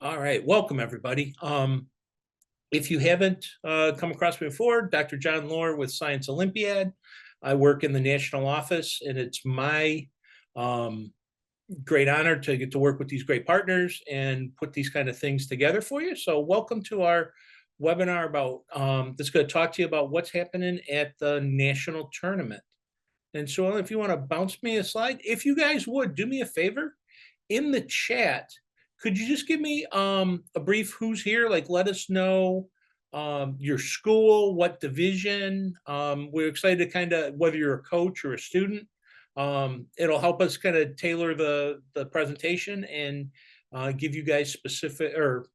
All right, welcome everybody. If you haven't come across me before, Dr. John Loehr with Science Olympiad. I work in the national office, and it's my um, great honor to get to work with these great partners and put these kind of things together for you. So, welcome to our webinar about that's going to talk to you about what's happening at the national tournament. And so, if you want to bounce me a slide, if you guys would do me a favor in the chat, could you just give me a brief who's here? Like, let us know your school, what division. We're excited to kind of whether you're a coach or a student. It'll help us kind of tailor the presentation and give you guys specific or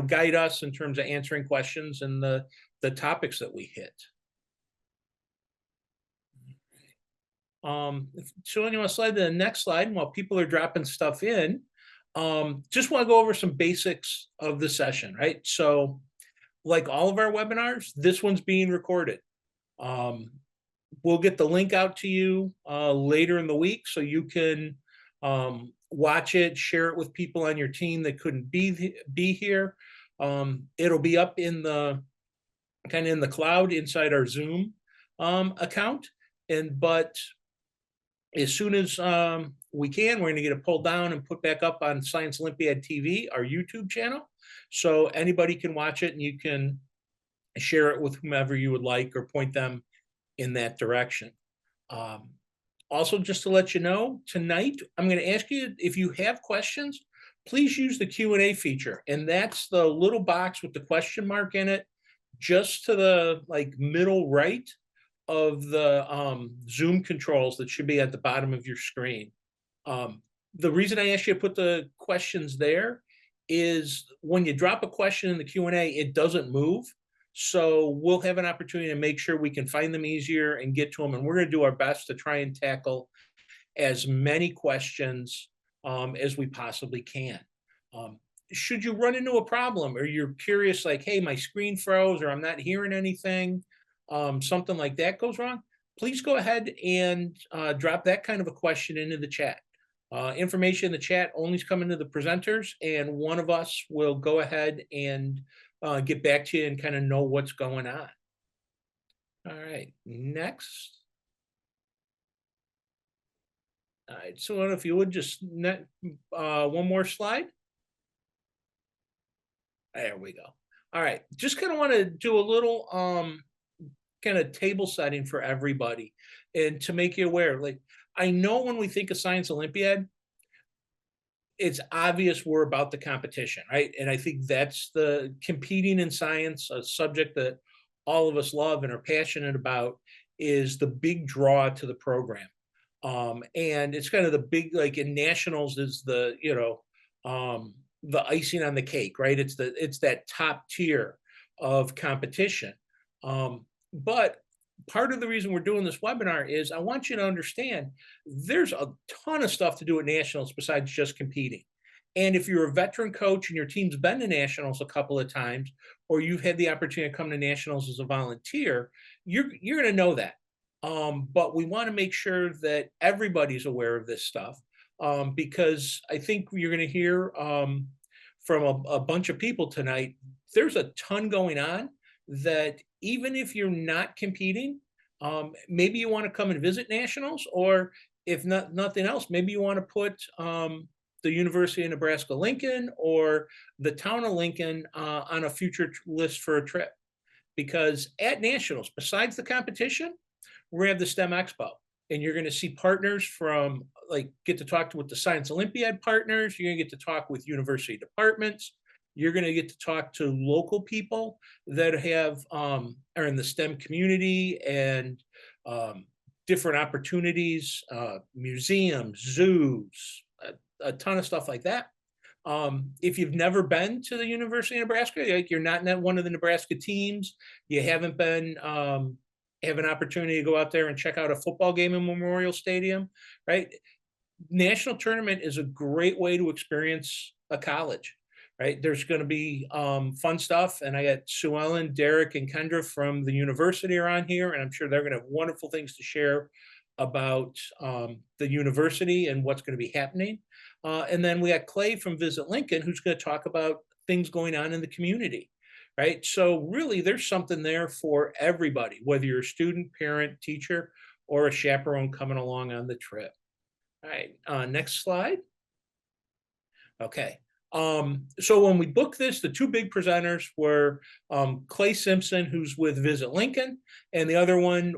guide us in terms of answering questions and the topics that we hit. So you want to slide to the next slide while people are dropping stuff in. Just want to go over some basics of the session, right? So like all of our webinars, this one's being recorded. We'll get the link out to you later in the week so you can watch it, share it with people on your team that couldn't be here. It'll be up in the kind of in the cloud inside our Zoom account. But as soon as we can, we're going to get it pulled down and put back up on Science Olympiad TV, our YouTube channel. So anybody can watch it and you can share it with whomever you would like or point them in that direction. Also, just to let you know, tonight, I'm going to ask you if you have questions, please use the Q&A feature. And that's the little box with the question mark in it, just to the middle right of the Zoom controls that should be at the bottom of your screen. The reason I asked you to put the questions there is when you drop a question in the Q&A, it doesn't move. So we'll have an opportunity to make sure we can find them easier and get to them. And we're going to do our best to try and tackle as many questions as we possibly can. Should you run into a problem or you're curious, like, hey, my screen froze or I'm not hearing anything, something like that goes wrong, please go ahead and drop that kind of a question into the chat. Information in the chat only is coming to the presenters, and one of us will go ahead and get back to you and kind of know what's going on. All right, next. All right, so if you would just one more slide. There we go. All right, just kind of want to do a little kind of table setting for everybody and to make you aware. Like, I know when we think of Science Olympiad, it's obvious we're about the competition, right? And I think that's the competing in science, a subject that all of us love and are passionate about, is the big draw to the program. And it's kind of the big, like in nationals is the, the icing on the cake, right? It's that top tier of competition. But part of the reason we're doing this webinar is I want you to understand there's a ton of stuff to do at nationals besides just competing. And if you're a veteran coach and your team's been to nationals a couple of times, or you've had the opportunity to come to nationals as a volunteer, you're going to know that. But we want to make sure that everybody's aware of this stuff because I think you're going to hear from a bunch of people tonight. There's a ton going on that even if you're not competing, maybe you want to come and visit nationals, or if nothing else, maybe you want to put the University of Nebraska Lincoln or the town of Lincoln on a future list for a trip. Because at nationals, besides the competition, we're going to have the STEM Expo. And you're going to see partners from, get to talk with the Science Olympiad partners. You're going to get to talk with university departments. You're going to get to talk to local people that are in the STEM community and different opportunities, museums, zoos, a ton of stuff like that. If you've never been to the University of Nebraska, like you're not in one of the Nebraska teams, you haven't been have an opportunity to go out there and check out a football game in Memorial Stadium, right? National tournament is a great way to experience a college. Right, there's going to be fun stuff, and I got Sue Ellen, Derek, and Kendra from the university are on here, and I'm sure they're going to have wonderful things to share about the university and what's going to be happening. And then we got Clay from Visit Lincoln, who's going to talk about things going on in the community, right? So really, there's something there for everybody, whether you're a student, parent, teacher, or a chaperone coming along on the trip. All right, next slide. Okay. So when we booked this, the two big presenters were Clay Simpson, who's with Visit Lincoln, and the other one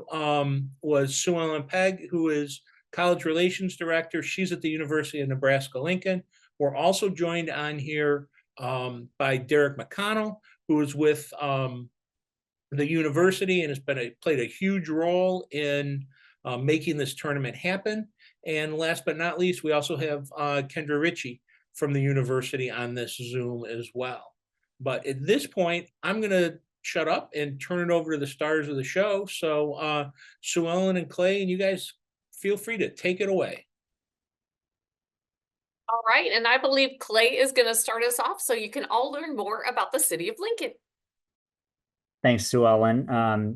was Sue Ellen Pegg, who is College Relations Director. She's at the University of Nebraska Lincoln. We're also joined on here by Derek McConnell, who is with the university and has played a huge role in making this tournament happen. And last but not least, we also have Kendra Ritchie from the university on this Zoom as well. But at this point, I'm going to shut up and turn it over to the stars of the show. So Sue Ellen and Clay, and you guys feel free to take it away. All right, and I believe Clay is going to start us off so you can all learn more about the city of Lincoln. Thanks, Sue Ellen.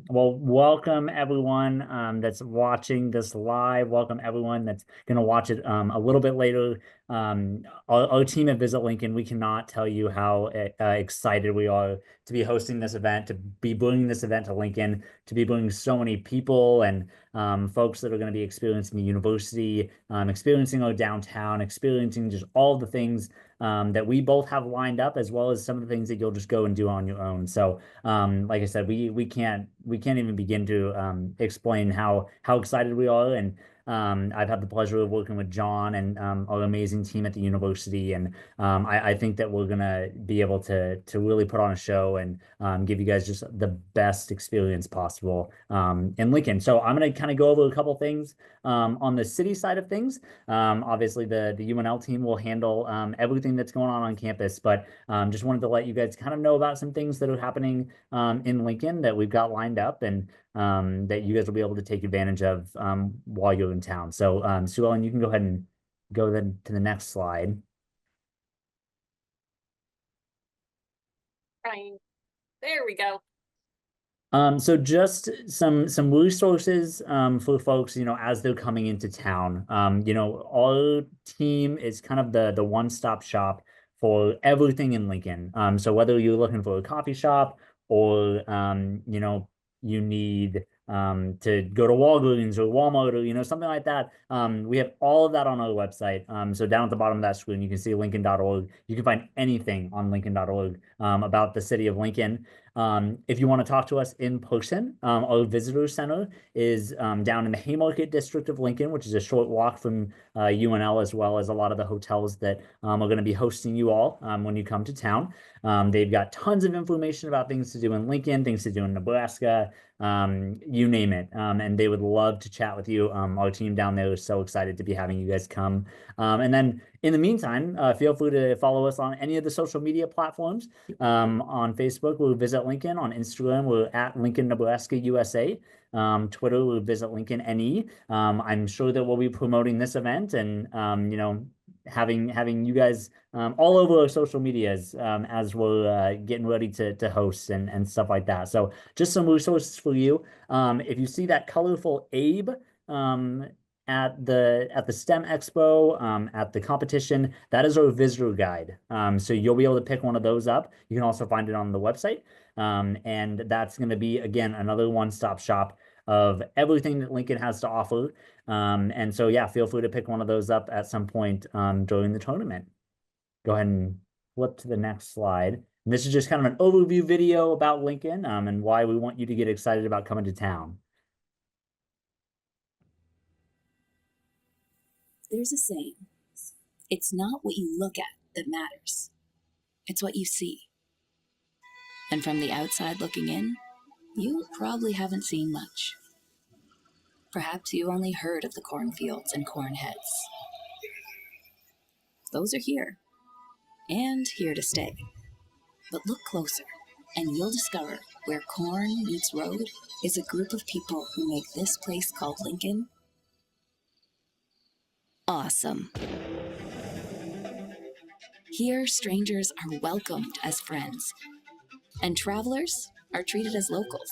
Well, welcome everyone that's watching this live. Welcome everyone that's going to watch it a little bit later. Our team at Visit Lincoln, we cannot tell you how excited we are to be hosting this event, to be bringing this event to Lincoln, to be bringing so many people and folks that are going to be experiencing the university, experiencing our downtown, experiencing just all the things that we both have lined up, as well as some of the things that you'll just go and do on your own. So, like I said, we can't even begin to explain how excited we are. And I've had the pleasure of working with John and our amazing team at the university, and I think that we're gonna be able to really put on a show and give you guys just the best experience possible in Lincoln. So I'm gonna kind of go over a couple things on the city side of things. Obviously, the UNL team will handle everything that's going on campus, but just wanted to let you guys kind of know about some things that are happening in Lincoln that we've got lined up, and that you guys will be able to take advantage of while you're in town. So Sue Ellen, you can go ahead and go then to the next slide. Right. There we go. So just some resources for folks, as they're coming into town. Our team is kind of the one-stop shop for everything in Lincoln. So whether you're looking for a coffee shop or you need to go to Walgreens or Walmart or something like that, we have all of that on our website. So down at the bottom of that screen, you can see lincoln.org. You can find anything on lincoln.org about the city of Lincoln. If you want to talk to us in person, our visitor center is down in the Haymarket district of Lincoln, which is a short walk from UNL, as well as a lot of the hotels that are going to be hosting you all when you come to town. They've got tons of information about things to do in Lincoln, things to do in Nebraska, you name it. And they would love to chat with you. Our team down there is so excited to be having you guys come. And then in the meantime, feel free to follow us on any of the social media platforms. On Facebook, we'll Visit Lincoln. On Instagram, we're at Lincoln, Nebraska, USA. Twitter, we'll Visit Lincoln, NE. I'm sure that we'll be promoting this event and, having you guys all over our social medias as we're getting ready to host and stuff like that. So just some resources for you. If you see that colorful Abe at the STEM Expo, at the competition, that is our visitor guide. So you'll be able to pick one of those up. You can also find it on the website. And that's going to be, again, another one-stop shop of everything that Lincoln has to offer. And so, yeah, feel free to pick one of those up at some point during the tournament. Go ahead and flip to the next slide. And this is just kind of an overview video about Lincoln and why we want you to get excited about coming to town. There's a saying, it's not what you look at that matters. It's what you see. And from the outside looking in, you probably haven't seen much. Perhaps you only heard of the cornfields and corn heads. Those are here, and here to stay. But look closer, and you'll discover where corn meets road is a group of people who make this place called Lincoln awesome. Here, strangers are welcomed as friends, and travelers are treated as locals.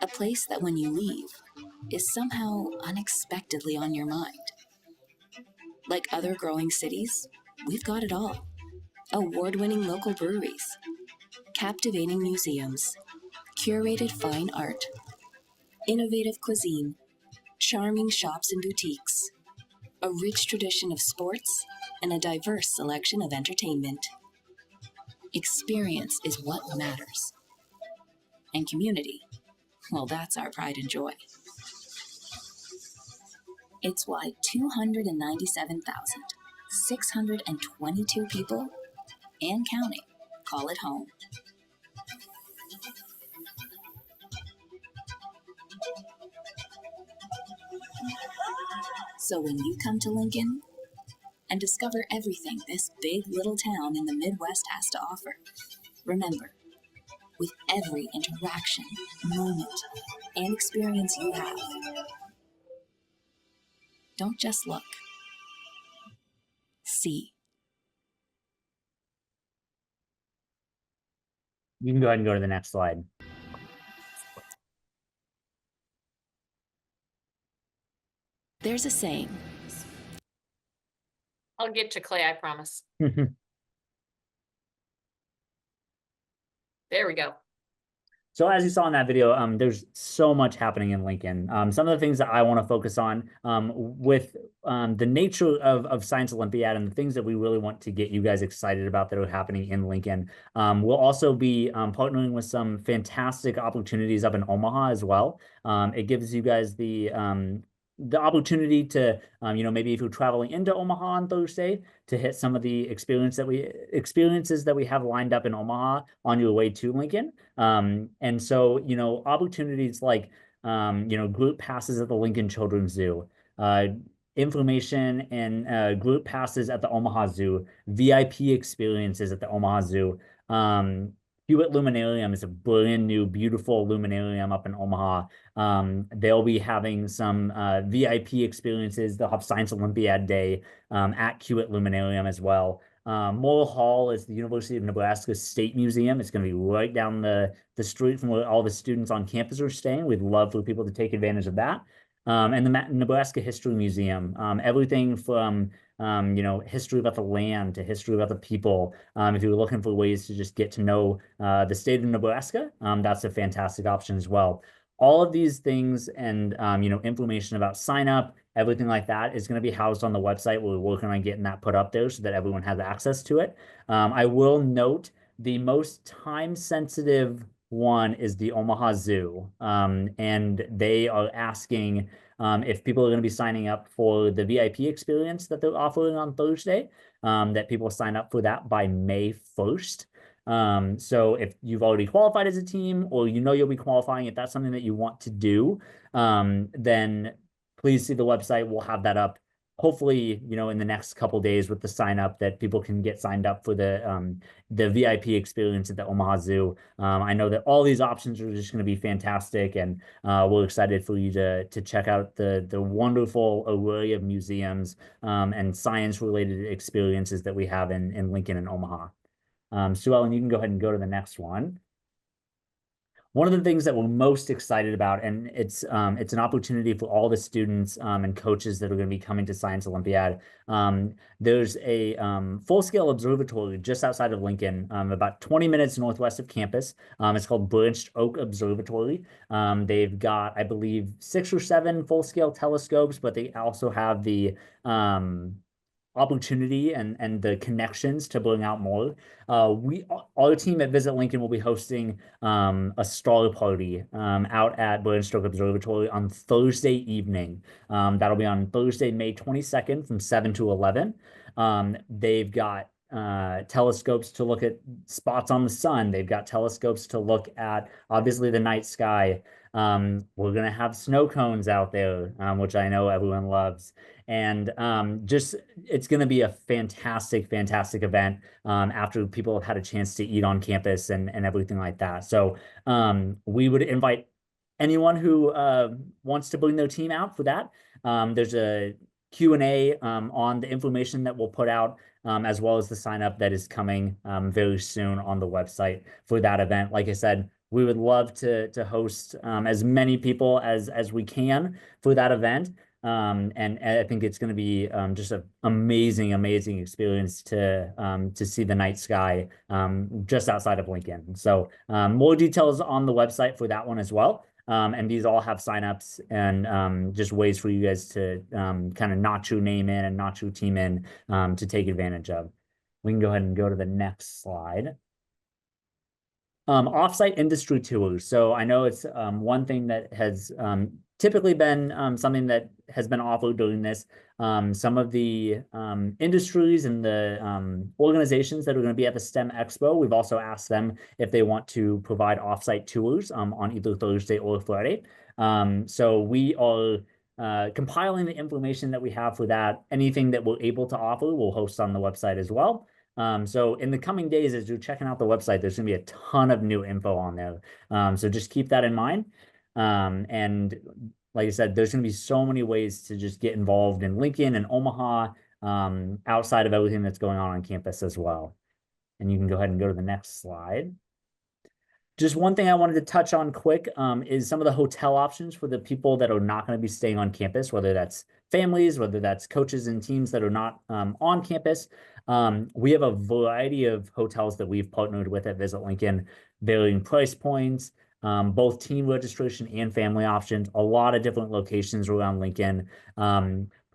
A place that when you leave is somehow unexpectedly on your mind. Like other growing cities, we've got it all. award-winning local breweries, captivating museums, curated fine art, innovative cuisine, charming shops and boutiques, a rich tradition of sports, and a diverse selection of entertainment. Experience is what matters. And community, well, that's our pride and joy. It's why 297,622 people, and counting, call it home. So when you come to Lincoln and discover everything this big little town in the Midwest has to offer, remember, with every interaction, moment, and experience you have, don't just look, see. You can go ahead and go to the next slide. There's a saying. I'll get you, Clay, I promise. There we go. So as you saw in that video, there's so much happening in Lincoln. Some of the things that I want to focus on with the nature of Science Olympiad and the things that we really want to get you guys excited about that are happening in Lincoln. We'll also be partnering with some fantastic opportunities up in Omaha as well. It gives you guys the opportunity to, maybe if you're traveling into Omaha on Thursday, to hit some of the experiences that we have lined up in Omaha on your way to Lincoln. And so, opportunities like, group passes at the Lincoln Children's Zoo, information and group passes at the Omaha Zoo, VIP experiences at the Omaha Zoo. Hewitt Luminarium is a brand new, beautiful luminarium up in Omaha. They'll be having some VIP experiences. They'll have Science Olympiad Day at Hewitt Luminarium as well. Morrill Hall is the University of Nebraska State Museum. It's going to be right down the street from where all the students on campus are staying. We'd love for people to take advantage of that. And the Nebraska History Museum, everything from history about the land to history about the people. If you're looking for ways to just get to know the state of Nebraska, that's a fantastic option as well. All of these things and information about sign up, everything like that is going to be housed on the website. We're working on getting that put up there so that everyone has access to it. I will note the most time sensitive one is the Omaha Zoo, and they are asking if people are going to be signing up for the VIP experience that they're offering on Thursday, that people sign up for that by May 1st. So if you've already qualified as a team, or you'll be qualifying, if that's something that you want to do, then please see the website. We'll have that up hopefully, in the next couple days with the sign up, that people can get signed up for the VIP experience at the Omaha Zoo. I know that all these options are just going to be fantastic, and we're excited for you to check out the wonderful array of museums and science related experiences that we have in Lincoln and Omaha. Sue Ellen, you can go ahead and go to the next one. One of the things that we're most excited about, and it's an opportunity for all the students and coaches that are going to be coming to Science Olympiad. There's a full-scale observatory just outside of Lincoln, about 20 minutes northwest of campus. It's called Branched Oak Observatory. They've got, I believe, 6 or 7 full-scale telescopes, but they also have the opportunity and the connections to bring out more. Our team at Visit Lincoln will be hosting a star party out at Branched Oak Observatory on Thursday evening. That'll be on Thursday, May 22nd from 7 to 11. They've got telescopes to look at spots on the sun. They've got telescopes to look at, obviously, the night sky. We're going to have snow cones out there, which I know everyone loves. And it's going to be a fantastic, fantastic event after people have had a chance to eat on campus and everything like that. So we would invite anyone who wants to bring their team out for that. There's a Q&A on the information that we'll put out, as well as the sign up that is coming very soon on the website for that event. Like I said, we would love to host as many people as we can for that event. And I think it's going to be just an amazing experience to see the night sky just outside of Lincoln. So more details on the website for that one as well. And these all have signups and just ways for you guys to kind of notch your name in and notch your team in to take advantage of. We can go ahead and go to the next slide. Offsite industry tours. So I know it's one thing that has typically been something that has been offered during this. Some of the industries and the organizations that are going to be at the STEM Expo, we've also asked them if they want to provide offsite tours on either Thursday or Friday. So we are compiling the information that we have for that. Anything that we're able to offer, we'll host on the website as well. So in the coming days, as you're checking out the website, there's going to be a ton of new info on there. So just keep that in mind. And like I said, there's going to be so many ways to just get involved in Lincoln and Omaha, outside of everything that's going on campus as well. And you can go ahead and go to the next slide. Just one thing I wanted to touch on quick is some of the hotel options for the people that are not going to be staying on campus, whether that's families, whether that's coaches and teams that are not on campus. We have a variety of hotels that we've partnered with at Visit Lincoln, varying price points, both team registration and family options, a lot of different locations around Lincoln.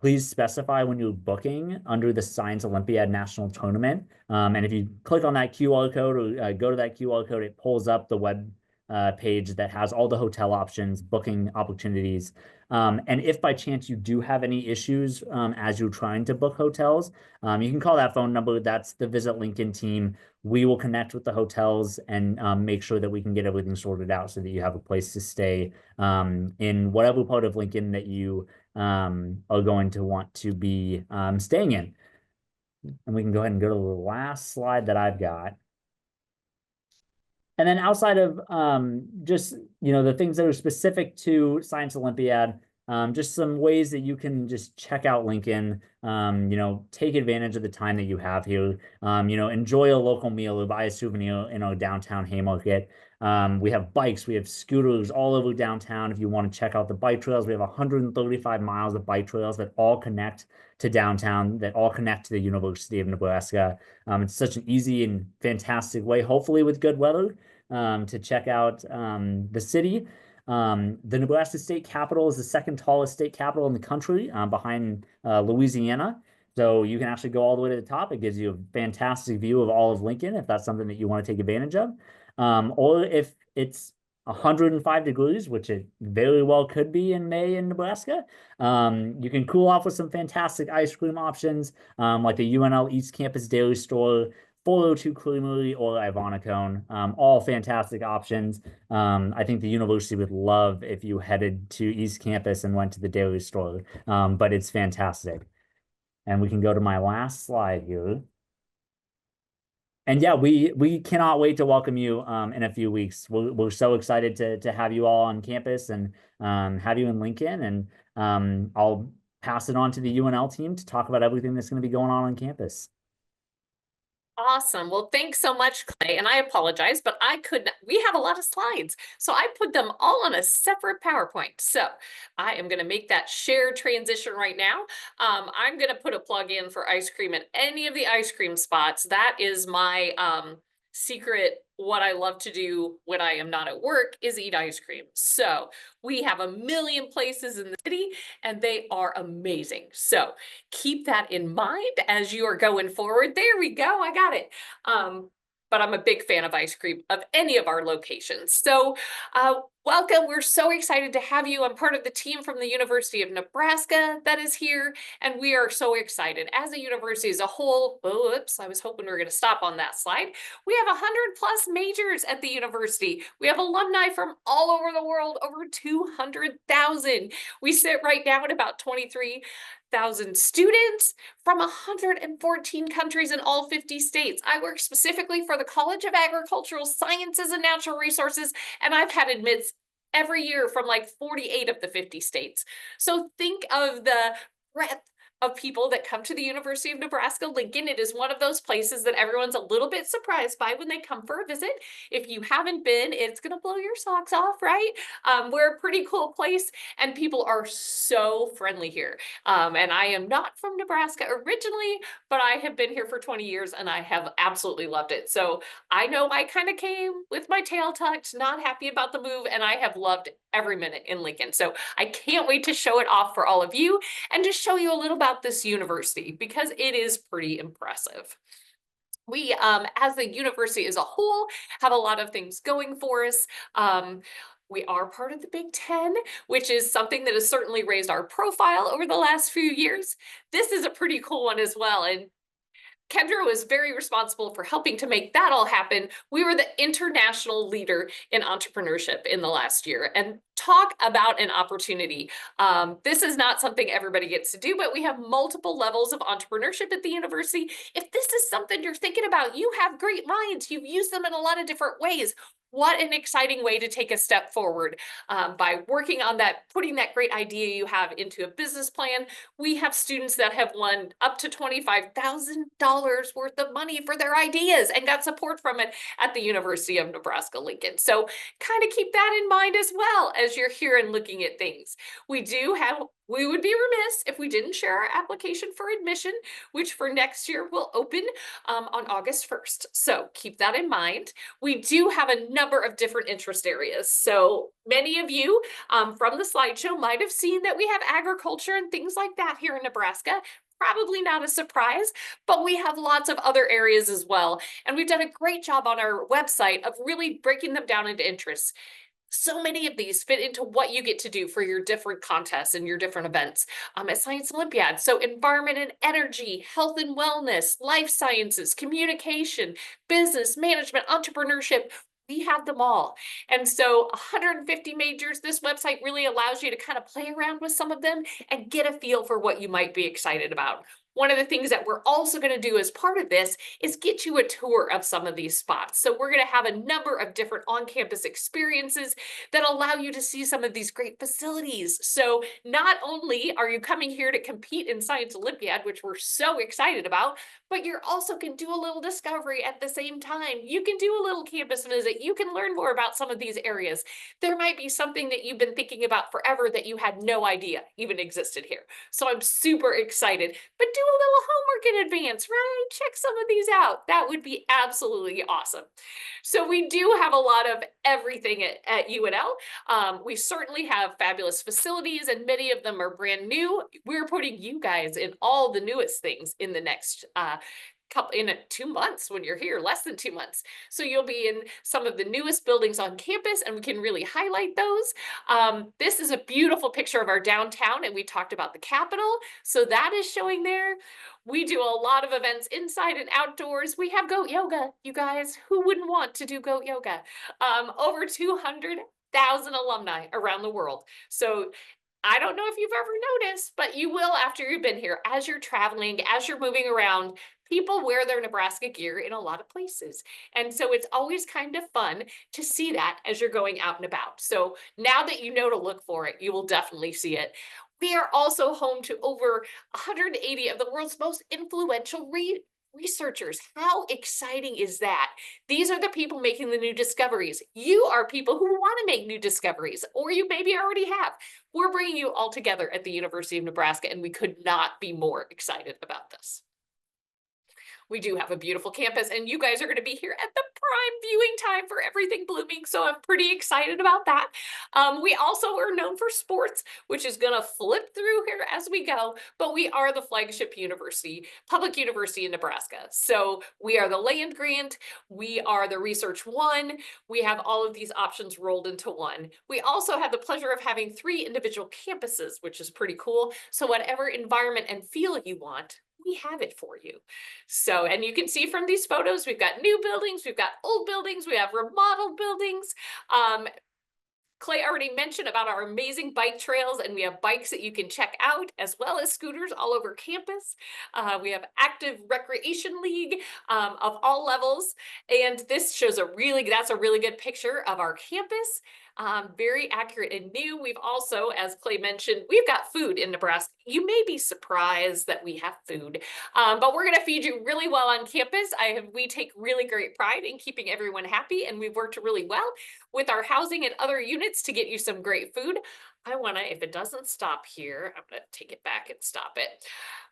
Please specify when you're booking under the Science Olympiad National Tournament. And if you click on that QR code or go to that QR code, it pulls up the web page that has all the hotel options, booking opportunities. And if by chance you do have any issues as you're trying to book hotels, you can call that phone number. That's the Visit Lincoln team. We will connect with the hotels and make sure that we can get everything sorted out so that you have a place to stay in whatever part of Lincoln that you are going to want to be staying in. And we can go ahead and go to the last slide that I've got. And then outside of just, the things that are specific to Science Olympiad, just some ways that you can just check out Lincoln, take advantage of the time that you have here, enjoy a local meal or buy a souvenir in our downtown Haymarket. We have bikes, we have scooters all over downtown. If you want to check out the bike trails, we have 135 miles of bike trails that all connect to downtown, that all connect to the University of Nebraska. It's such an easy and fantastic way, hopefully with good weather, to check out the city. The Nebraska State Capitol is the second tallest state capitol in the country, behind Louisiana. So you can actually go all the way to the top. It gives you a fantastic view of all of Lincoln if that's something that you want to take advantage of. Or if it's 105 degrees, which it very well could be in May in Nebraska, you can cool off with some fantastic ice cream options, like the UNL East Campus Dairy Store, 402 Creamery, or Ivonicone. All fantastic options. I think the university would love if you headed to East Campus and went to the dairy store, but it's fantastic. And we can go to my last slide here. And yeah, we cannot wait to welcome you in a few weeks. We're so excited to have you all on campus and have you in Lincoln. And I'll pass it on to the UNL team to talk about everything that's going to be going on campus. Awesome. Well, thanks so much, Clay. And I apologize, but we have a lot of slides. So I put them all on a separate PowerPoint. So I am going to make that share transition right now. I'm going to put a plug in for ice cream at any of the ice cream spots. That is my secret. What I love to do when I am not at work is eat ice cream. So we have a million places in the city and they are amazing. So keep that in mind as you are going forward. There we go. I got it. But I'm a big fan of ice cream of any of our locations. So welcome. We're so excited to have you. I'm part of the team from the University of Nebraska that is here. And we are so excited as a university as a whole. Oh, oops, I was hoping we were going to stop on that slide. We have 100+ majors at the university. We have alumni from all over the world, over 200,000. We sit right now at about 23,000 students from 114 countries in all 50 states. I work specifically for the College of Agricultural Sciences and Natural Resources, and I've had admits every year from like 48 of the 50 states. So think of the breadth of people that come to the University of Nebraska Lincoln. It is one of those places that everyone's a little bit surprised by when they come for a visit. If you haven't been, it's going to blow your socks off, right? We're a pretty cool place, and people are so friendly here. And I am not from Nebraska originally, but I have been here for 20 years and I have absolutely loved it. So I know I kind of came with my tail tucked, not happy about the move, and I have loved every minute in Lincoln. So I can't wait to show it off for all of you and just show you a little about this university because it is pretty impressive. We, as the university as a whole, have a lot of things going for us. We are part of the Big Ten, which is something that has certainly raised our profile over the last few years. This is a pretty cool one as well. And Kendra was very responsible for helping to make that all happen. We were the international leader in entrepreneurship in the last year, and talk about an opportunity. This is not something everybody gets to do, but we have multiple levels of entrepreneurship at the university. If this is something you're thinking about, you have great minds. You've used them in a lot of different ways. What an exciting way to take a step forward by working on that, putting that great idea you have into a business plan. We have students that have won up to $25,000 worth of money for their ideas and got support from it at the University of Nebraska Lincoln. So kind of keep that in mind as well as you're here and looking at things. We would be remiss if we didn't share our application for admission, which for next year will open on August 1st. So keep that in mind. We do have a number of different interest areas. So many of you from the slideshow might have seen that we have agriculture and things like that here in Nebraska. Probably not a surprise, but we have lots of other areas as well. And we've done a great job on our website of really breaking them down into interests. So many of these fit into what you get to do for your different contests and your different events at Science Olympiad. So environment and energy, health and wellness, life sciences, communication, business, management, entrepreneurship, we have them all. And so 150 majors, this website really allows you to kind of play around with some of them and get a feel for what you might be excited about. One of the things that we're also going to do as part of this is get you a tour of some of these spots. So we're going to have a number of different on-campus experiences that allow you to see some of these great facilities. So not only are you coming here to compete in Science Olympiad, which we're so excited about, but you're also can do a little discovery at the same time. You can do a little campus visit. You can learn more about some of these areas. There might be something that you've been thinking about forever that you had no idea even existed here. So I'm super excited, but do a little homework in advance, right? Check some of these out. That would be absolutely awesome. So we do have a lot of everything at UNL. We certainly have fabulous facilities, and many of them are brand new. We're putting you guys in all the newest things in the next in 2 months when you're here, less than 2 months. So you'll be in some of the newest buildings on campus, and we can really highlight those. This is a beautiful picture of our downtown, and we talked about the Capitol. So that is showing there. We do a lot of events inside and outdoors. We have goat yoga, you guys. Who wouldn't want to do goat yoga? Over 200,000 alumni around the world. So I don't know if you've ever noticed, but you will after you've been here. As you're traveling, as you're moving around, people wear their Nebraska gear in a lot of places. And so it's always kind of fun to see that as you're going out and about. So now that you know to look for it, you will definitely see it. We are also home to over 180 of the world's most influential researchers. How exciting is that? These are the people making the new discoveries. You are people who want to make new discoveries, or you maybe already have. We're bringing you all together at the University of Nebraska, and we could not be more excited about this. We do have a beautiful campus, and you guys are going to be here at the prime viewing time for everything blooming, so I'm pretty excited about that. We also are known for sports, which is going to flip through here as we go, but we are the flagship university, public university in Nebraska. So we are the land grant, we are the Research One, we have all of these options rolled into one. We also have the pleasure of having 3 individual campuses, which is pretty cool. So whatever environment and feel you want, we have it for you. So, and you can see from these photos, we've got new buildings, we've got old buildings, we have remodeled buildings. Clay already mentioned about our amazing bike trails, and we have bikes that you can check out, as well as scooters all over campus. We have active recreation league of all levels, and this shows that's a really good picture of our campus. Very accurate and new. We've also, as Clay mentioned, we've got food in Nebraska. You may be surprised that we have food, but we're going to feed you really well on campus. We take really great pride in keeping everyone happy, and we've worked really well with our housing and other units to get you some great food. I want to, if it doesn't stop here, I'm going to take it back and stop it.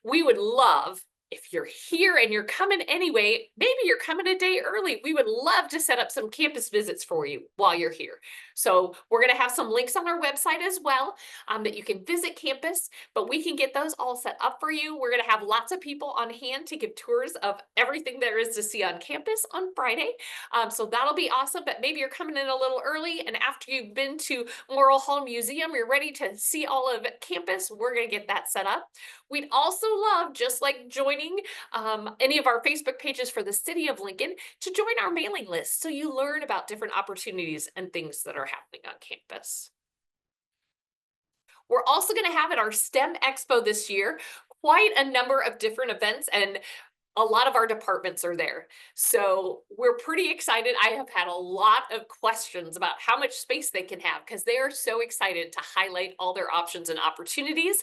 We would love, if you're here and you're coming anyway, maybe you're coming a day early, we would love to set up some campus visits for you while you're here. So we're going to have some links on our website as well that you can visit campus, but we can get those all set up for you. We're going to have lots of people on hand to give tours of everything there is to see on campus on Friday. So that'll be awesome, but maybe you're coming in a little early, and after you've been to Morrill Hall Museum, you're ready to see all of campus, we're going to get that set up. We'd also love, just like joining any of our Facebook pages for the city of Lincoln, to join our mailing list so you learn about different opportunities and things that are happening on campus. We're also going to have at our STEM Expo this year quite a number of different events, and a lot of our departments are there. So we're pretty excited. I have had a lot of questions about how much space they can have because they are so excited to highlight all their options and opportunities.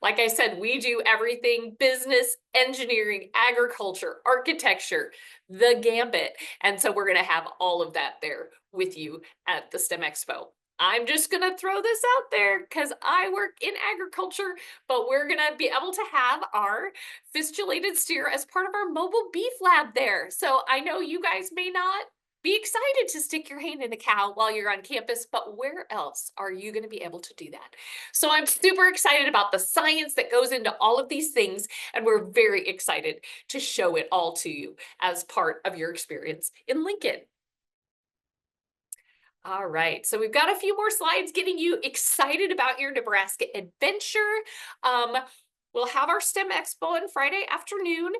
Like I said, we do everything: business, engineering, agriculture, architecture, the gambit. And so we're going to have all of that there with you at the STEM Expo. I'm just going to throw this out there because I work in agriculture, but we're going to be able to have our fistulated steer as part of our mobile beef lab there. So I know you guys may not be excited to stick your hand in a cow while you're on campus, but where else are you going to be able to do that? So I'm super excited about the science that goes into all of these things, and we're very excited to show it all to you as part of your experience in Lincoln. All right, so we've got a few more slides getting you excited about your Nebraska adventure. We'll have our STEM Expo on Friday afternoon.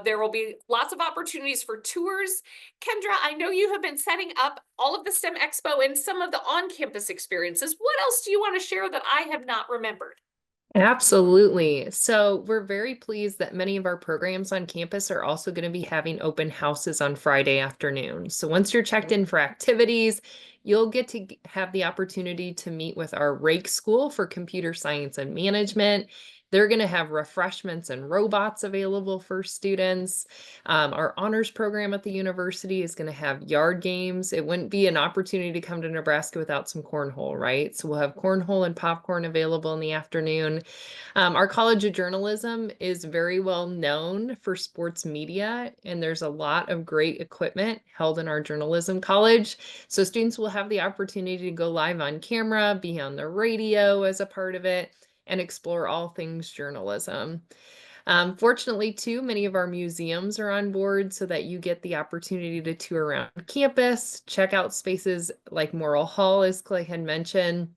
There will be lots of opportunities for tours. Kendra, I know you have been setting up all of the STEM Expo and some of the on-campus experiences. What else do you want to share that I have not remembered? Absolutely. So we're very pleased that many of our programs on campus are also going to be having open houses on Friday afternoon. So once you're checked in for activities, you'll get to have the opportunity to meet with our Rake School for Computer Science and Management. They're going to have refreshments and robots available for students. Our honors program at the university is going to have yard games. It wouldn't be an opportunity to come to Nebraska without some cornhole, right? So we'll have cornhole and popcorn available in the afternoon. Our College of Journalism is very well known for sports media, and there's a lot of great equipment held in our journalism college. So students will have the opportunity to go live on camera, be on the radio as a part of it, and explore all things journalism. Fortunately, too, many of our museums are on board so that you get the opportunity to tour around campus, check out spaces like Morrill Hall, as Clay had mentioned.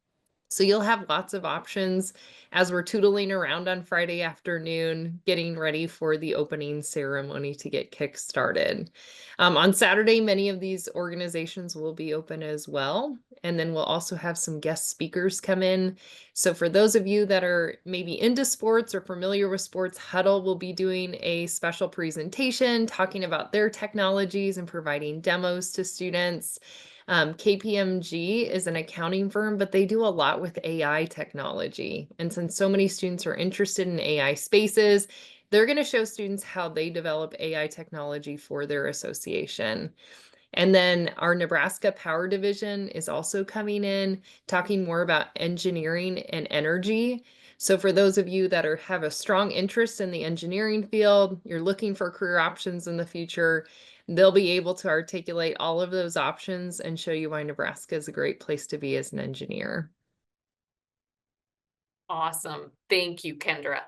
So you'll have lots of options as we're tootling around on Friday afternoon, getting ready for the opening ceremony to get kick-started. On Saturday, many of these organizations will be open as well. And then we'll also have some guest speakers come in. So for those of you that are maybe into sports or familiar with sports, Huddle will be doing a special presentation talking about their technologies and providing demos to students. KPMG is an accounting firm, but they do a lot with AI technology. And since so many students are interested in AI spaces, they're going to show students how they develop AI technology for their association. And then our Nebraska Power Division is also coming in, talking more about engineering and energy. So for those of you that have a strong interest in the engineering field, you're looking for career options in the future, they'll be able to articulate all of those options and show you why Nebraska is a great place to be as an engineer. Awesome. Thank you, Kendra.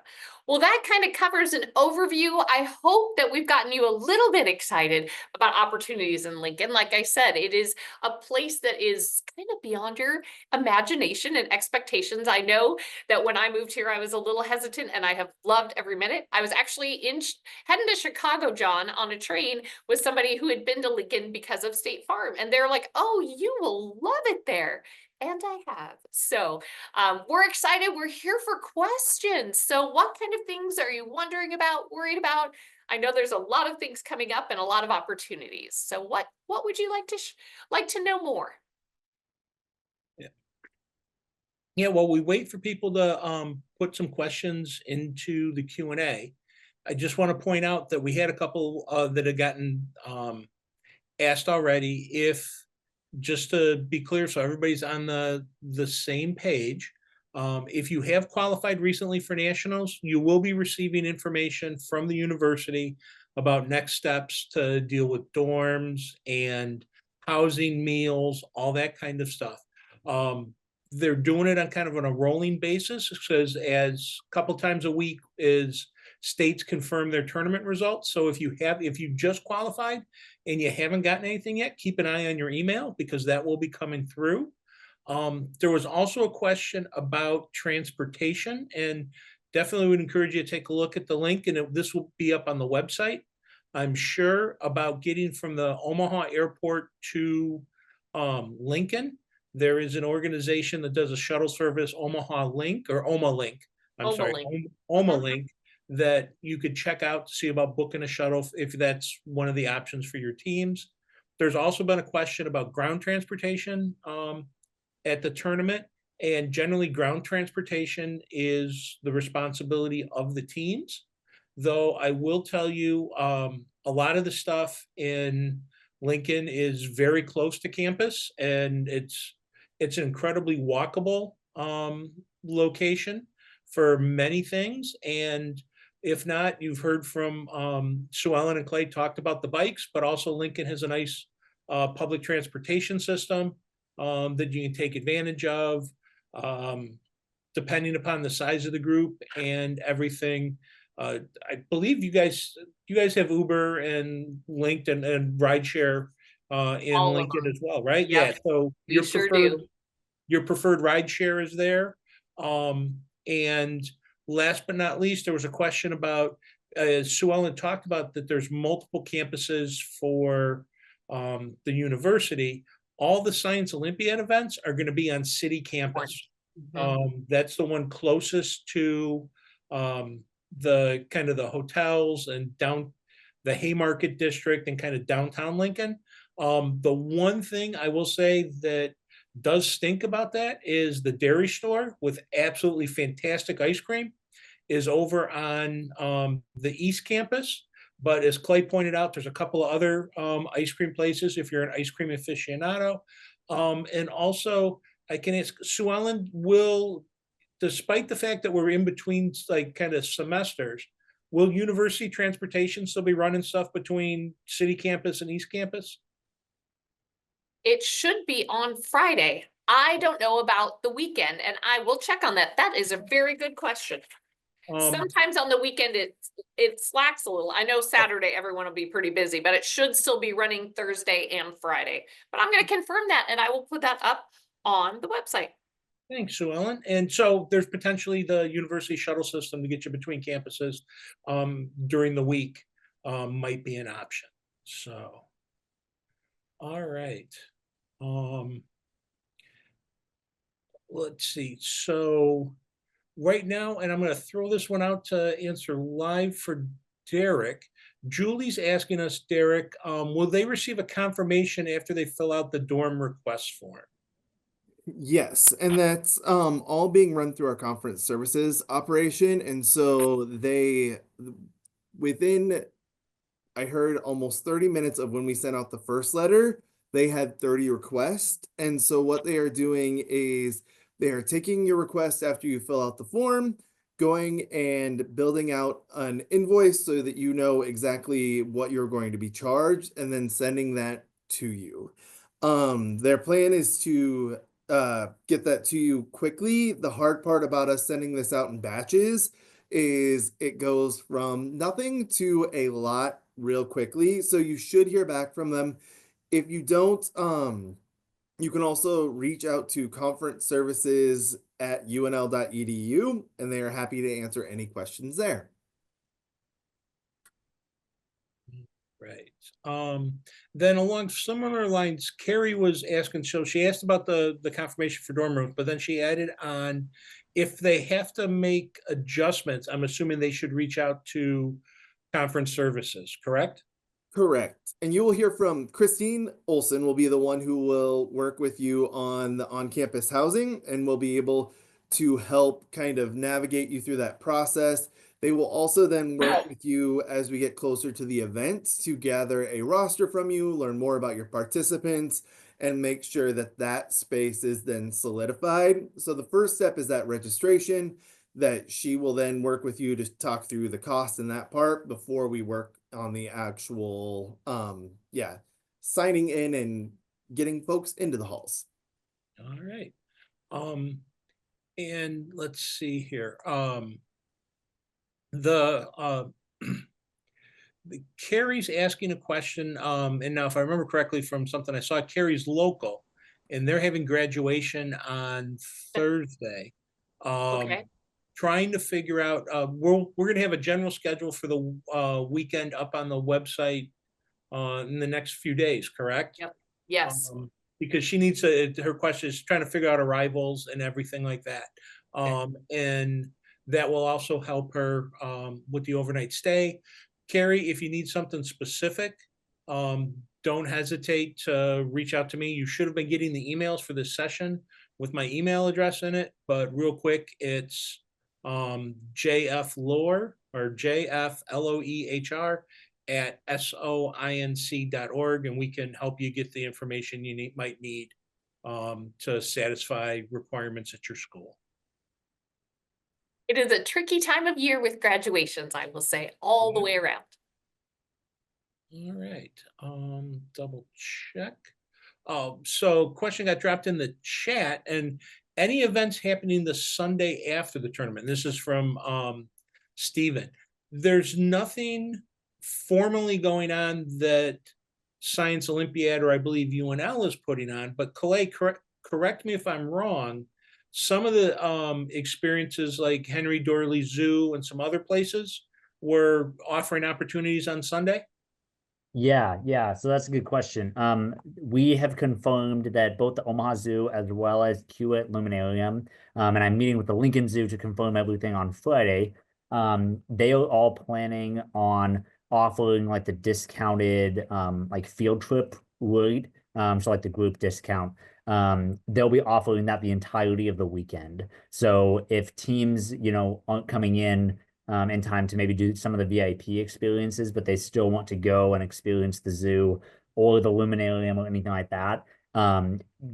Well, that kind of covers an overview. I hope that we've gotten you a little bit excited about opportunities in Lincoln. Like I said, it is a place that is kind of beyond your imagination and expectations. I know that when I moved here, I was a little hesitant, and I have loved every minute. I was actually heading to Chicago, John, on a train with somebody who had been to Lincoln because of State Farm. And they're like, "Oh, you will love it there." And I have. So we're excited. We're here for questions. So what kind of things are you wondering about, worried about? I know there's a lot of things coming up and a lot of opportunities. So what would you like to know more? Yeah, while we wait for people to put some questions into the Q&A, I just want to point out that we had a couple that had gotten asked already. If, just to be clear, so everybody's on the same page, if you have qualified recently for nationals, you will be receiving information from the university about next steps to deal with dorms and housing, meals, all that kind of stuff. They're doing it on kind of on a rolling basis, because as a couple times a week is states confirm their tournament results. So if you just qualified and you haven't gotten anything yet, keep an eye on your email, because that will be coming through. There was also a question about transportation, and definitely would encourage you to take a look at the link, and this will be up on the website. I'm sure about getting from the Omaha airport to Lincoln. There is an organization that does a shuttle service, Omaha Link, or Oma Link. I'm sorry, Oma Link, that you could check out to see about booking a shuttle if that's one of the options for your teams. There's also been a question about ground transportation at the tournament, and generally ground transportation is the responsibility of the teams. Though I will tell you, a lot of the stuff in Lincoln is very close to campus, and it's an incredibly walkable location for many things. And if not, you've heard from Sue Ellen and Clay talked about the bikes, but also Lincoln has a nice public transportation system that you can take advantage of, depending upon the size of the group and everything. I believe you guys have Uber and LinkedIn and rideshare in All of Lincoln them. as well, right? Yep, Yeah. So we sure do. your preferred ride share is there. And last but not least, there was a question about, Sue Ellen talked about that there's multiple campuses for the university. All the Science Olympiad events are going to be on city campus. That's the one closest to the kind of the hotels and down the Haymarket district and kind of downtown Lincoln. The one thing I will say that does stink about that is the dairy store with absolutely fantastic ice cream is over on the East Campus. But as Clay pointed out, there's a couple of other ice cream places if you're an ice cream aficionado. And also, I can ask Sue Ellen, despite the fact that we're in between like kind of semesters, will university transportation still be running stuff between city campus and East Campus? It should be on Friday. I don't know about the weekend, and I will check on that. That is a very good question. Sometimes on the weekend it slacks a little. I know Saturday everyone will be pretty busy, but it should still be running Thursday and Friday. But I'm going to confirm that, and I will put that up on the website. Thanks, Sue Ellen. And so there's potentially the university shuttle system to get you between campuses during the week might be an option. So, all right. Let's see. So right now, and I'm going to throw this one out to answer live for Derek. Julie's asking us, Derek, will they receive a confirmation after they fill out the dorm request form? Yes, and that's all being run through our conference services operation. And so within, I heard almost 30 minutes of when we sent out the first letter, they had 30 requests. And so what they are doing is they are taking your request after you fill out the form, going and building out an invoice so that you know exactly what you're going to be charged, and then sending that to you. Their plan is to get that to you quickly. The hard part about us sending this out in batches is it goes from nothing to a lot real quickly. So you should hear back from them. If you don't, you can also reach out to conferenceservices@unl.edu, and they are happy to answer any questions there. Right. Then along similar lines, Carrie was asking, so she asked about the confirmation for dorm rooms, but then she added on if they have to make adjustments, I'm assuming they should reach out to conference services, correct? Correct. And you will hear from Christine Olson, will be the one who will work with you on the on-campus housing, and will be able to help kind of navigate you through that process. They will also then work with you as we get closer to the event to gather a roster from you, learn more about your participants, and make sure that that space is then solidified. So the first step is that registration, that she will then work with you to talk through the cost and that part before we work on the actual, signing in and getting folks into the halls. All right. And let's see here. Carrie's asking a question, and now if I remember correctly from something I saw, Carrie's local, and they're having graduation on Thursday. Okay. Trying to figure out, we're gonna have a general schedule for the weekend up on the website in the next few days, correct? Yep. Yes. Because she needs to, her question is trying to figure out arrivals and everything like that. And that will also help her with the overnight stay. Carrie, if you need something specific, don't hesitate to reach out to me. You should have been getting the emails for this session with my email address in it, but real quick, it's JF Loehr or JFLOEHR at soinc.org, and we can help you get the information you might need to satisfy requirements at your school. It is a tricky time of year with graduations, I will say, all the way around. All right, double check. So question got dropped in the chat, and any events happening the Sunday after the tournament? This is from Stephen. There's nothing formally going on that Science Olympiad, or I believe UNL is putting on, but Calais, correct me if I'm wrong, some of the experiences like Henry Dorley Zoo and some other places were offering opportunities on Sunday? Yeah. So that's a good question. We have confirmed that both the Omaha Zoo as well as Hewitt Luminarium, and I'm meeting with the Lincoln Zoo to confirm everything on Friday. They are all planning on offering like the discounted like field trip rate, so like the group discount. They'll be offering that the entirety of the weekend. So if teams, aren't coming in time to maybe do some of the VIP experiences, but they still want to go and experience the zoo or the luminarium or anything like that,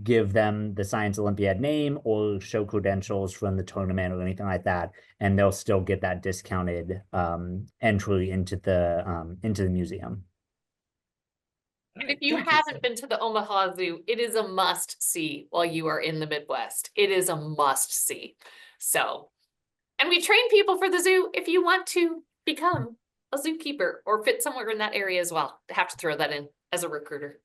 give them the Science Olympiad name or show credentials from the tournament or anything like that, and they'll still get that discounted entry into the museum. And if you haven't been to the Omaha Zoo, it is a must see while you are in the Midwest. It is a must see. So, and we train people for the zoo if you want to become a zookeeper or fit somewhere in that area as well. I have to throw that in as a recruiter.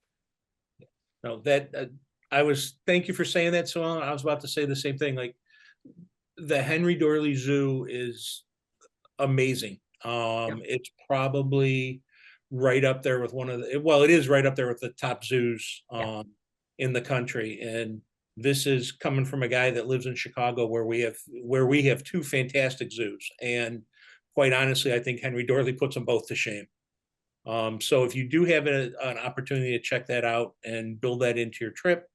No, thank you for saying that, Sue Ellen. I was about to say the same thing. Like the Henry Dorley Zoo is amazing. It's probably right up there with it is right up there with the top zoos in the country. And this is coming from a guy that lives in Chicago where we have two fantastic zoos. And quite honestly, I think Henry Dorley puts them both to shame. So if you do have an opportunity to check that out and build that into your trip,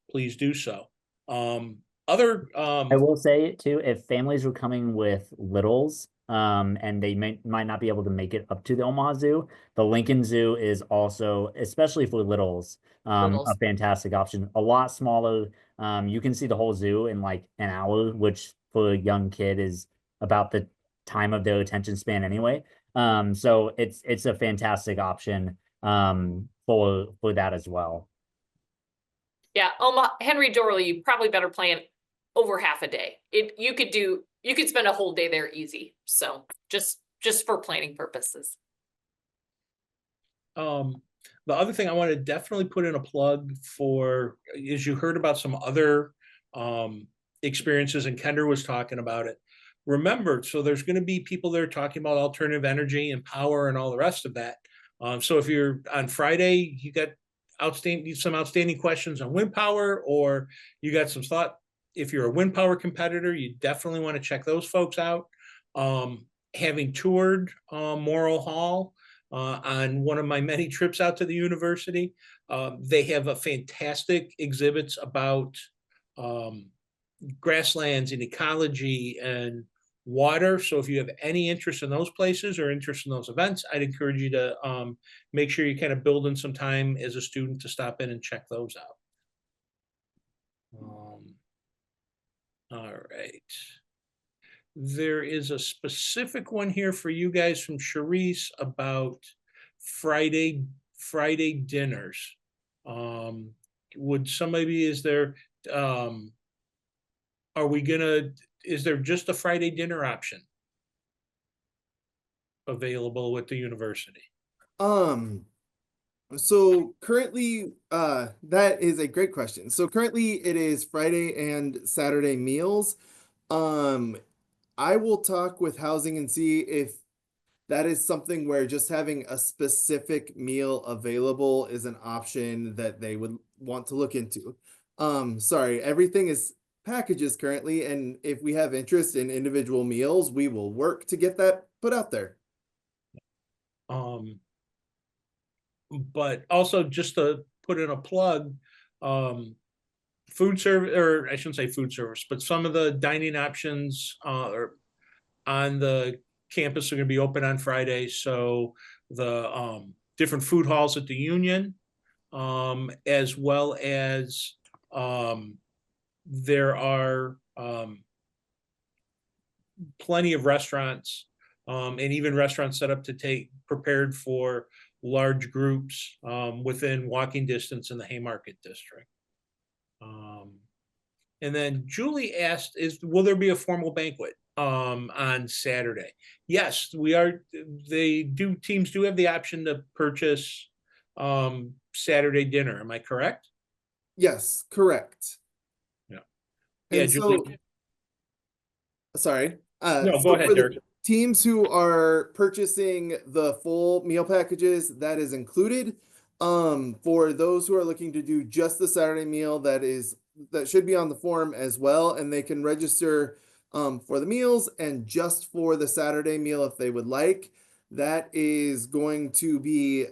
please do so. I will say too, if families were coming with littles, and they might not be able to make it up to the Omaha Zoo, the Lincoln Zoo is also, especially for littles, a fantastic option. A lot smaller. You can see the whole zoo in like an hour, which for a young kid is about the time of their attention span anyway. So it's a fantastic option for that as well. Yeah, Henry Dorley, you probably better plan over half a day. You could spend a whole day there easy. So just for planning purposes. The other thing I want to definitely put in a plug for is you heard about some other experiences, and Kendra was talking about it. Remember, so there's going to be people there talking about alternative energy and power and all the rest of that. So if you're on Friday, you got some outstanding questions on wind power, or you got some thought. If you're a wind power competitor, you definitely want to check those folks out. Having toured Morrill Hall on one of my many trips out to the university, they have a fantastic exhibits about grasslands and ecology and water. So if you have any interest in those places or interest in those events, I'd encourage you to make sure you kind of build in some time as a student to stop in and check those out. All right. There is a specific one here for you guys from Charisse about Friday dinners. Would somebody, is there is there just a Friday dinner option available with the university? So currently, that is a great question. So currently it is Friday and Saturday meals. I will talk with housing and see if that is something where just having a specific meal available is an option that they would want to look into. Sorry, everything is packages currently, and if we have interest in individual meals, we will work to get that put out there. But also just to put in a plug, food service, or I shouldn't say food service, but some of the dining options are on the campus are going to be open on Friday. So the different food halls at the Union, as well as there are plenty of restaurants and even restaurants set up to take prepared for large groups within walking distance in the Haymarket district. And then Julie asked, will there be a formal banquet on Saturday? Yes, we are. Teams do have the option to purchase Saturday dinner. Am I correct? Yes, correct. Yeah. And Yeah, Julie. Sorry. No, go ahead, Derek. Teams who are purchasing the full meal packages, that is included. For those who are looking to do just the Saturday meal, that should be on the form as well, and they can register for the meals and just for the Saturday meal if they would like. That is going to be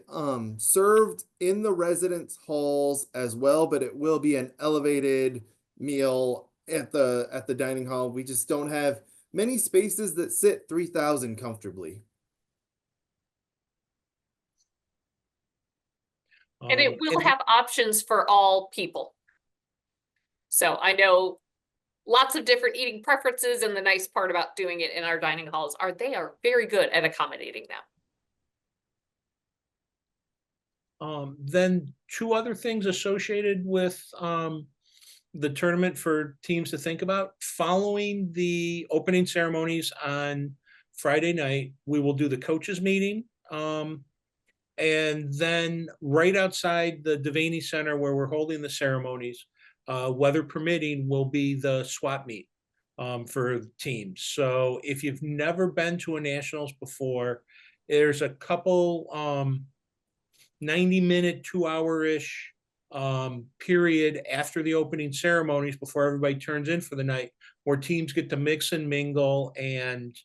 served in the residence halls as well, but it will be an elevated meal at the dining hall. We just don't have many spaces that sit 3,000 comfortably. And it will have options for all people. So I know lots of different eating preferences, and the nice part about doing it in our dining halls are they are very good at accommodating them. Then two other things associated with the tournament for teams to think about. Following the opening ceremonies on Friday night, we will do the coaches meeting. And then right outside the Devaney Center where we're holding the ceremonies, weather permitting, will be the swap meet for teams. So if you've never been to a nationals before, there's a couple 90-minute, 2-hour-ish period after the opening ceremonies before everybody turns in for the night, where teams get to mix and mingle, and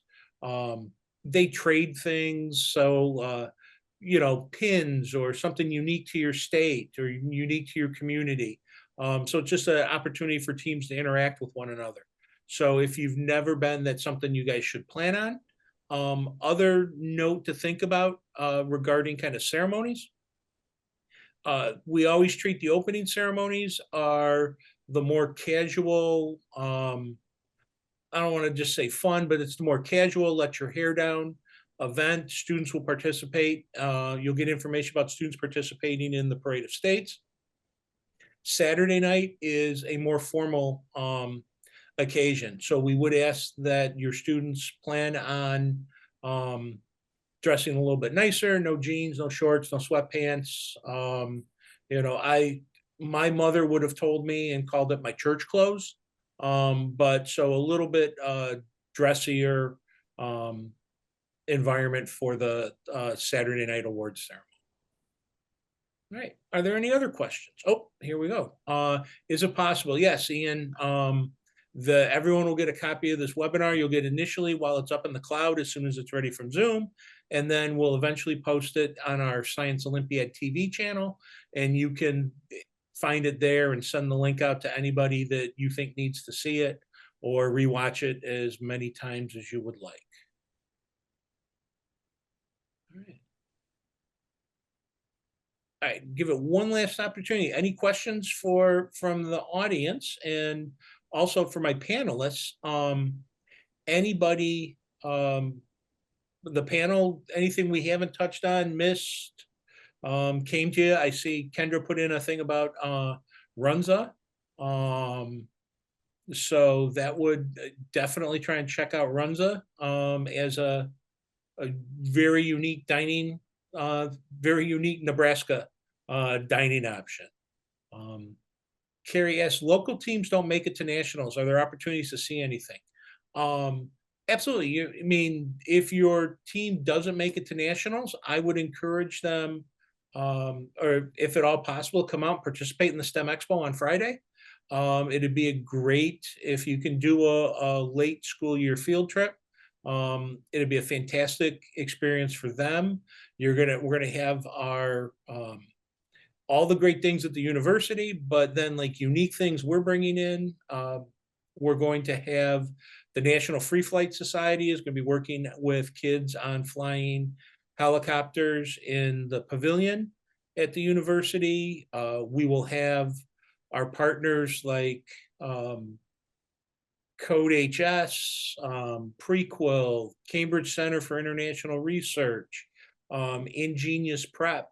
they trade things. So pins or something unique to your state or unique to your community. So it's just an opportunity for teams to interact with one another. So if you've never been, that's something you guys should plan on. Other note to think about regarding kind of ceremonies. We always treat the opening ceremonies are the more casual, I don't want to just say fun, but it's the more casual, let your hair down event. Students will participate. You'll get information about students participating in the Parade of States. Saturday night is a more formal occasion. So we would ask that your students plan on dressing a little bit nicer, no jeans, no shorts, no sweatpants. My mother would have told me and called it my church clothes. But so a little bit dressier environment for the Saturday night awards ceremony. All right. Are there any other questions? Oh, here we go. Is it possible? Yes, Ian. Everyone will get a copy of this webinar. You'll get initially while it's up in the cloud as soon as it's ready from Zoom. And then we'll eventually post it on our Science Olympiad TV channel. And you can, find it there and send the link out to anybody that you think needs to see it, or rewatch it as many times as you would like. All right. All right, give it one last opportunity. Any questions from the audience, and also for my panelists? Anybody, the panel, anything we haven't touched on, missed, came to you? I see Kendra put in a thing about Runza. So that would definitely try and check out Runza as a very unique dining, very unique Nebraska dining option. Carrie asks, local teams don't make it to nationals. Are there opportunities to see anything? Absolutely. I mean, if your team doesn't make it to nationals, I would encourage them, or if at all possible, come out and participate in the STEM Expo on Friday. It'd be a great, if you can do a late school year field trip. It'd be a fantastic experience for them. We're gonna have our all the great things at the university, but then like unique things we're bringing in. We're going to have the National Free Flight Society is going to be working with kids on flying helicopters in the pavilion at the university. We will have our partners like Code HS, Prequel, Cambridge Center for International Research, Ingenious Prep.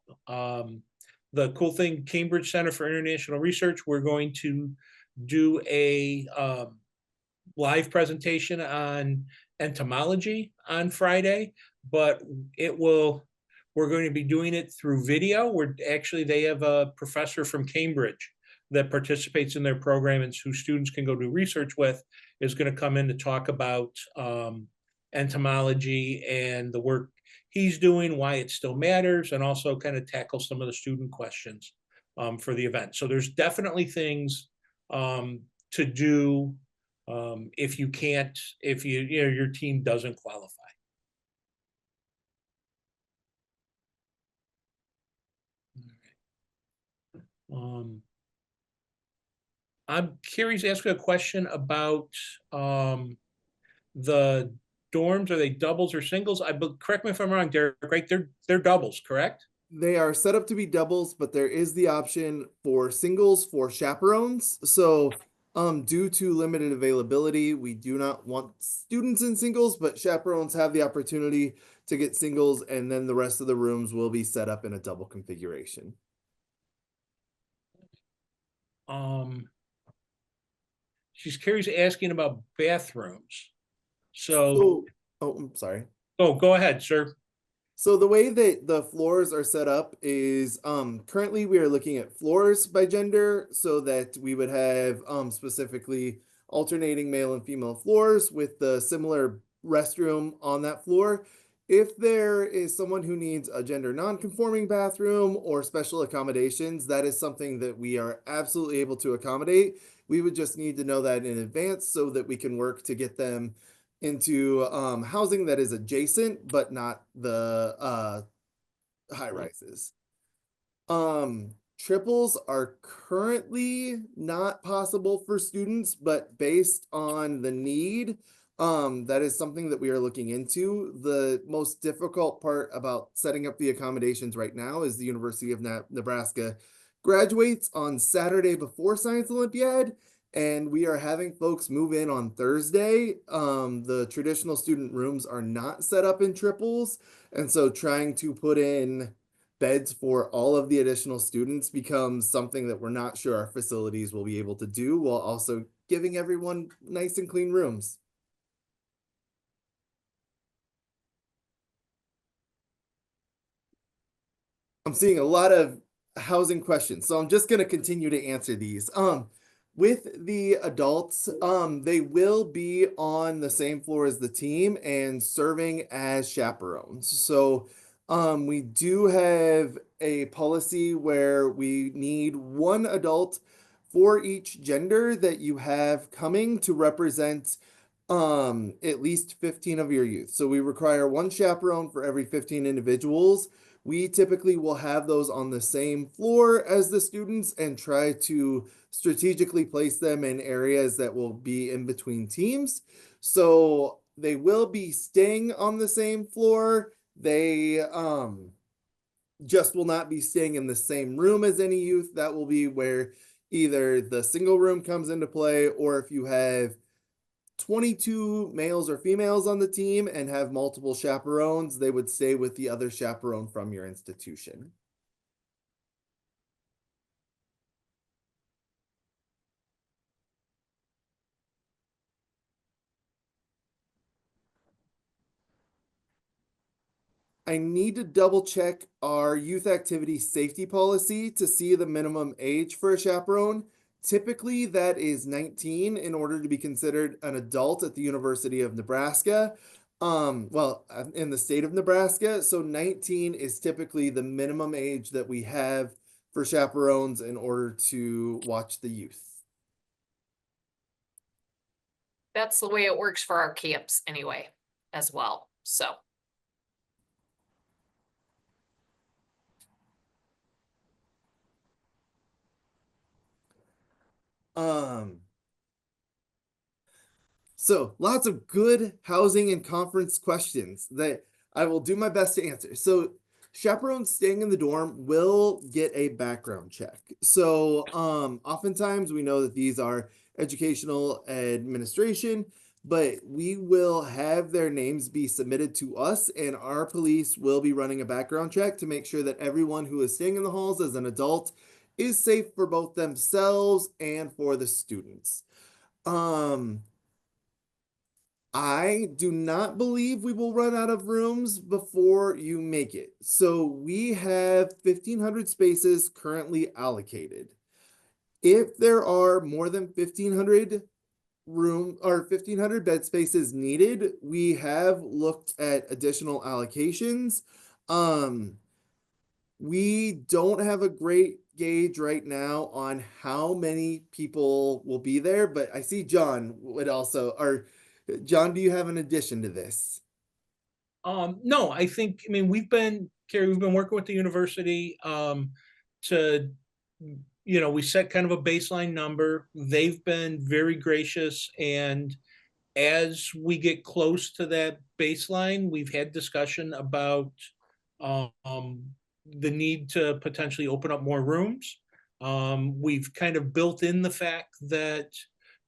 The cool thing, Cambridge Center for International Research, we're going to do a live presentation on entomology on Friday, but we're going to be doing it through video. They have a professor from Cambridge that participates in their program and who students can go do research with, is going to come in to talk about entomology and the work he's doing, why it still matters, and also kind of tackle some of the student questions for the event. So there's definitely things to do if you can't, if your team doesn't qualify. I'm curious to ask a question about the dorms. Are they doubles or singles? Correct me if I'm wrong, Derek, right? They're doubles, correct? They are set up to be doubles, but there is the option for singles for chaperones. So due to limited availability, we do not want students in singles, but chaperones have the opportunity to get singles, and then the rest of the rooms will be set up in a double configuration. She's curious asking about bathrooms. So I'm sorry. Oh, go ahead, sir. So the way that the floors are set up is currently we are looking at floors by gender, so that we would have specifically alternating male and female floors with the similar restroom on that floor. If there is someone who needs a gender non-conforming bathroom or special accommodations, that is something that we are absolutely able to accommodate. We would just need to know that in advance so that we can work to get them into housing that is adjacent, but not the high rises. Triples are currently not possible for students, but based on the need, that is something that we are looking into. The most difficult part about setting up the accommodations right now is the University of Nebraska graduates on Saturday before Science Olympiad, and we are having folks move in on Thursday. The traditional student rooms are not set up in triples, and so trying to put in beds for all of the additional students becomes something that we're not sure our facilities will be able to do, while also giving everyone nice and clean rooms. I'm seeing a lot of housing questions, so I'm just going to continue to answer these. With the adults, they will be on the same floor as the team and serving as chaperones. So we do have a policy where we need one adult for each gender that you have coming to represent at least 15 of your youth. So we require one chaperone for every 15 individuals. We typically will have those on the same floor as the students and try to strategically place them in areas that will be in between teams. So they will be staying on the same floor. They just will not be staying in the same room as any youth. That will be where either the single room comes into play, or if you have 22 males or females on the team and have multiple chaperones, they would stay with the other chaperone from your institution. I need to double check our youth activity safety policy to see the minimum age for a chaperone. Typically, that is 19 in order to be considered an adult at the University of Nebraska. In the state of Nebraska. So 19 is typically the minimum age that we have for chaperones in order to watch the youth. That's the way it works for our camps anyway, as well. So. So lots of good housing and conference questions that I will do my best to answer. So chaperones staying in the dorm will get a background check. So oftentimes we know that these are educational administration, but we will have their names be submitted to us, and our police will be running a background check to make sure that everyone who is staying in the halls as an adult is safe for both themselves and for the students. I do not believe we will run out of rooms before you make it. So we have 1,500 spaces currently allocated. If there are more than 1,500 1,500 bed spaces needed, we have looked at additional allocations. We don't have a great gauge right now on how many people will be there, but I see John would also, or John, do you have an addition to this? No, I mean, Carrie, we've been working with the university to, we set kind of a baseline number. They've been very gracious, and as we get close to that baseline, we've had discussion about the need to potentially open up more rooms. We've kind of built in the fact that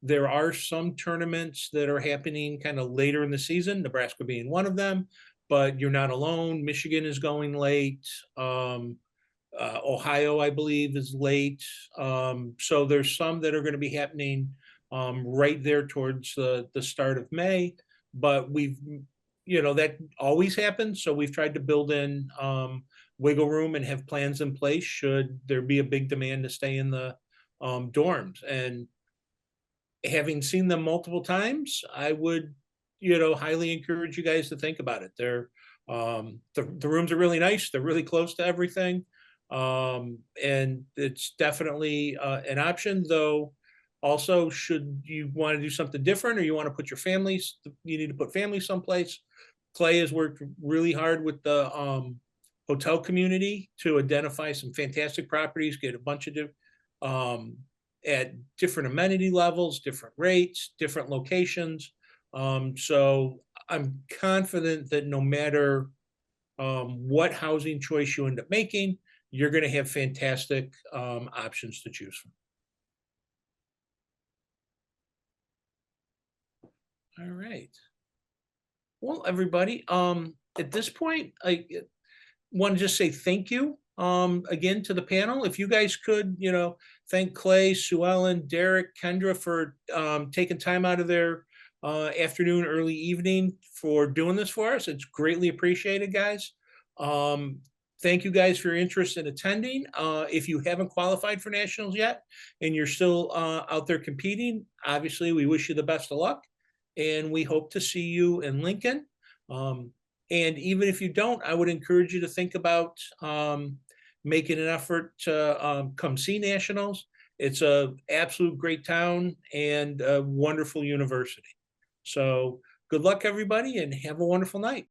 there are some tournaments that are happening kind of later in the season, Nebraska being one of them, but you're not alone. Michigan is going late. Ohio, I believe, is late. So there's some that are going to be happening right there towards the start of May, but that always happens. So we've tried to build in wiggle room and have plans in place should there be a big demand to stay in the dorms. And having seen them multiple times, I would, highly encourage you guys to think about it. The rooms are really nice. They're really close to everything. And it's definitely an option, though. Also, should you want to do something different, or you want to put you need to put families someplace. Clay has worked really hard with the hotel community to identify some fantastic properties, get a bunch of at different amenity levels, different rates, different locations. So I'm confident that no matter what housing choice you end up making, you're going to have fantastic options to choose from. All right. Well, everybody, at this point, I want to just say thank you again to the panel. If you guys could, thank Clay, Sue Ellen, Derek, Kendra for taking time out of their afternoon, early evening for doing this for us. It's greatly appreciated, guys. Thank you guys for your interest in attending. If you haven't qualified for nationals yet and you're still out there competing, obviously we wish you the best of luck, and we hope to see you in Lincoln. And even if you don't, I would encourage you to think about making an effort to come see nationals. It's an absolute great town and a wonderful university. So good luck, everybody, and have a wonderful night.